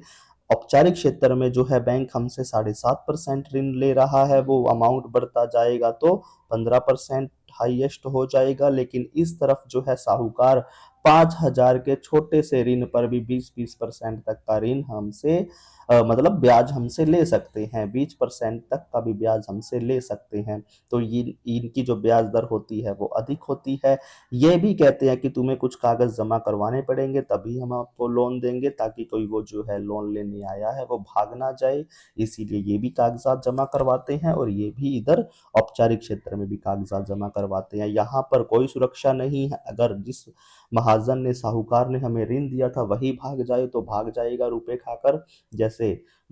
औपचारिक क्षेत्र में जो है बैंक हमसे 7.5% ऋण ले रहा है, वो अमाउंट बढ़ता जाएगा तो 15% हाईएस्ट हो जाएगा। लेकिन इस तरफ जो है साहूकार 5,000 के छोटे से ऋण पर भी 20-20% तक का ऋण हमसे मतलब ब्याज हमसे ले सकते हैं, 20% तक का भी ब्याज हमसे ले सकते हैं। तो ये इनकी जो ब्याज दर होती है वो अधिक होती है। ये भी कहते हैं कि तुम्हें कुछ कागज जमा करवाने पड़ेंगे तभी हम आपको लोन देंगे, ताकि कोई वो जो है लोन लेने आया है वो भाग ना जाए, इसीलिए ये भी कागजात जमा करवाते हैं। और ये भी इधर औपचारिक क्षेत्र में भी कागजात जमा करवाते हैं। यहाँ पर कोई सुरक्षा नहीं है, अगर जिस महाजन ने, साहूकार ने हमें ऋण दिया था वही भाग जाए तो भाग जाएगा रुपए खाकर। जैसे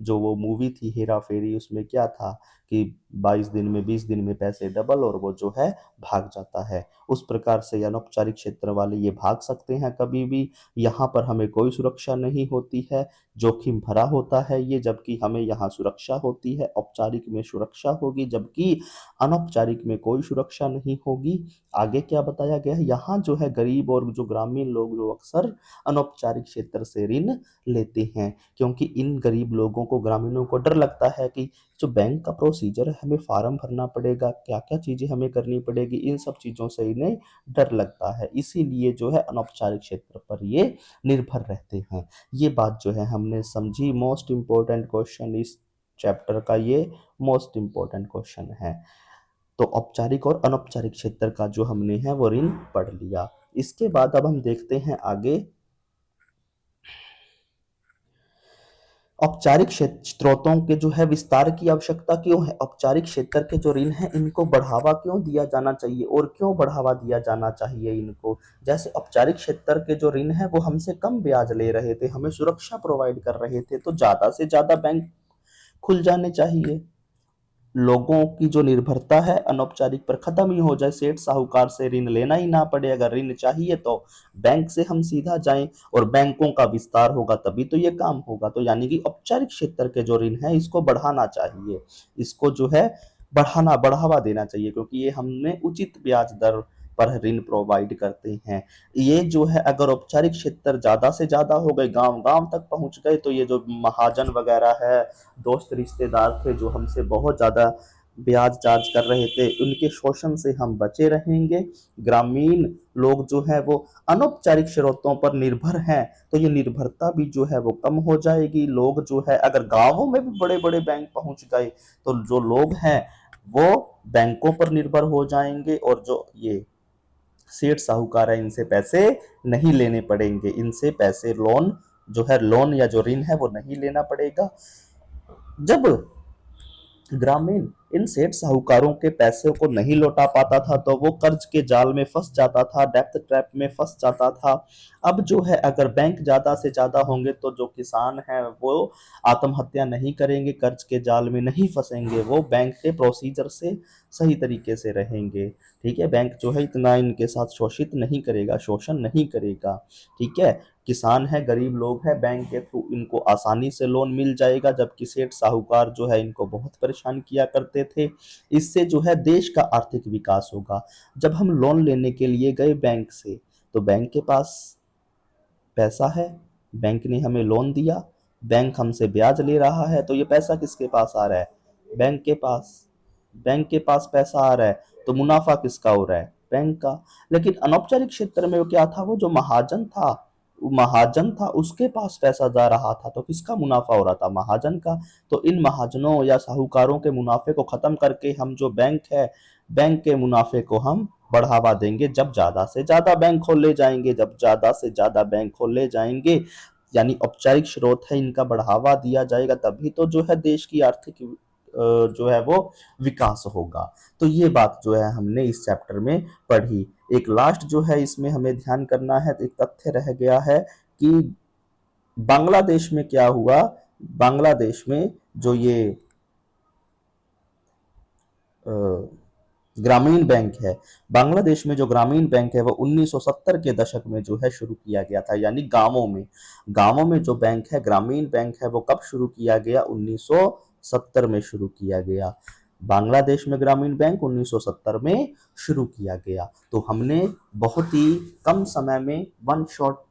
जो वो मूवी थी हेरा फेरी, उसमें क्या था कि 22 दिन में, 20 दिन में पैसे डबल, और वो जो है भाग जाता है। उस प्रकार से अनौपचारिक क्षेत्र वाले ये भाग सकते हैं कभी भी। यहाँ पर हमें कोई सुरक्षा नहीं होती है, जोखिम भरा होता है ये, जबकि हमें यहाँ सुरक्षा होती है। औपचारिक में सुरक्षा होगी जबकि अनौपचारिक में कोई सुरक्षा नहीं होगी। आगे क्या बताया गया है, यहाँ जो है गरीब और जो ग्रामीण लोग जो अक्सर अनौपचारिक क्षेत्र से ऋण लेते हैं, क्योंकि इन गरीब लोगों को, ग्रामीणों को डर लगता है कि जो बैंक का प्रोसीजर है, हमें फॉर्म भरना पड़ेगा, क्या क्या चीज़ें हमें करनी पड़ेगी, इन सब चीज़ों से इन्हें डर लगता है, इसीलिए जो है अनौपचारिक क्षेत्र पर ये निर्भर रहते हैं। ये बात जो है हमने समझी। मोस्ट इम्पोर्टेंट क्वेश्चन इस चैप्टर का ये मोस्ट इम्पोर्टेंट क्वेश्चन है। तो औपचारिक और अनौपचारिक क्षेत्र का जो हमने है वो ऋण पढ़ लिया। इसके बाद अब हम देखते हैं आगे औपचारिक स्रोतों के जो है विस्तार की आवश्यकता क्यों है। औपचारिक क्षेत्र के जो ऋण हैं इनको बढ़ावा क्यों दिया जाना चाहिए और क्यों बढ़ावा दिया जाना चाहिए इनको। जैसे औपचारिक क्षेत्र के जो ऋण है वो हमसे कम ब्याज ले रहे थे, हमें सुरक्षा प्रोवाइड कर रहे थे, तो ज्यादा से ज्यादा बैंक खुल जाने चाहिए। लोगों की जो निर्भरता है अनौपचारिक पर खत्म ही हो जाए, सेठ साहूकार से ऋण लेना ही ना पड़े, अगर ऋण चाहिए तो बैंक से हम सीधा जाएं और बैंकों का विस्तार होगा तभी तो ये काम होगा। तो यानी कि औपचारिक क्षेत्र के जो ऋण है इसको बढ़ाना चाहिए, इसको जो है बढ़ावा देना चाहिए, क्योंकि ये हमें उचित ब्याज दर पर ऋण प्रोवाइड करते हैं। ये जो है अगर औपचारिक क्षेत्र ज्यादा से ज्यादा हो गए, गांव गांव तक पहुंच गए, तो ये जो महाजन वगैरह है, दोस्त रिश्तेदार थे जो हमसे बहुत ज़्यादा ब्याज चार्ज कर रहे थे, उनके शोषण से हम बचे रहेंगे। ग्रामीण लोग जो है वो अनौपचारिक स्रोतों पर निर्भर हैं, तो ये निर्भरता भी जो है वो कम हो जाएगी। लोग जो है अगर गांवों में भी बड़े बड़े बैंक पहुंच गए तो जो लोग हैं वो बैंकों पर निर्भर हो जाएंगे, और जो ये सेठ साहूकार है, इनसे पैसे नहीं लेने पड़ेंगे, इनसे पैसे लोन जो है, लोन या जो ऋण है वो नहीं लेना पड़ेगा। जब ग्रामीण इन सेठ साहूकारों के पैसे को नहीं लौटा पाता था तो वो कर्ज के जाल में फंस जाता था, डेप्थ ट्रैप में फंस जाता था। अब जो है अगर बैंक ज्यादा से ज्यादा होंगे तो जो किसान है वो आत्महत्या नहीं करेंगे, कर्ज के जाल में नहीं फंसेंगे, वो बैंक के प्रोसीजर से सही तरीके से रहेंगे। ठीक है, बैंक जो है इतना इनके साथ शोषित नहीं करेगा, शोषण नहीं करेगा। ठीक है, किसान है, गरीब लोग हैं, बैंक के थ्रू इनको आसानी से लोन मिल जाएगा, जबकि सेठ साहूकार जो है इनको बहुत परेशान किया करते थे। इससे जो है देश का आर्थिक विकास होगा। जब हम लोन लेने के लिए गए बैंक से, तो बैंक के पास पैसा है, बैंक ने हमें लोन दिया, बैंक हमसे ब्याज ले रहा है, तो ये पैसा किसके पास आ रहा है? बैंक के पास। बैंक के पास पैसा आ रहा है तो मुनाफा किसका हो रहा है? बैंक का। लेकिन अनौपचारिक क्षेत्र में वो क्या था, वो जो महाजन था, वो महाजन था, उसके पास पैसा जा रहा था, तो किसका मुनाफा हो रहा था? महाजन का। तो इन महाजनों या साहूकारों के मुनाफे को खत्म करके हम जो बैंक है, बैंक के मुनाफे को हम बढ़ावा देंगे। जब ज्यादा से ज्यादा बैंक खोले जाएंगे, जब ज्यादा से ज्यादा बैंक खोले जाएंगे, यानी औपचारिक स्रोत है इनका बढ़ावा दिया जाएगा, तभी तो जो है देश की आर्थिक जो है वो विकास होगा। तो ये बात जो है हमने इस चैप्टर में पढ़ी। एक लास्ट जो है इसमें हमें ध्यान करना है, तो एक तथ्य रह गया है कि बांग्लादेश में क्या हुआ। बांग्लादेश में जो ये ग्रामीण बैंक है, बांग्लादेश में जो ग्रामीण बैंक है वो 1970 के दशक में जो है शुरू किया गया था, यानी गांवों में। गांवों में जो बैंक है, ग्रामीण बैंक है, वो कब शुरू किया गया? 1970 में शुरू किया गया। बांग्लादेश में ग्रामीण बैंक 1970 में शुरू किया गया। तो हमने बहुत ही कम समय में वन शॉट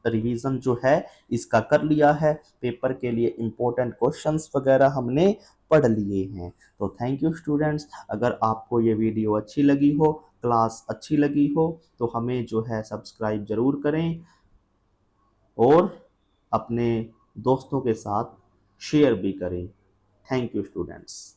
रिवीजन जो है इसका कर लिया है। पेपर के लिए इंपॉर्टेंट क्वेश्चंस वगैरह हमने पढ़ लिए हैं। तो थैंक यू स्टूडेंट्स। अगर आपको ये वीडियो अच्छी लगी हो, क्लास अच्छी लगी हो, तो हमें जो है सब्सक्राइब जरूर करें और अपने दोस्तों के साथ शेयर भी करें। Thank you students.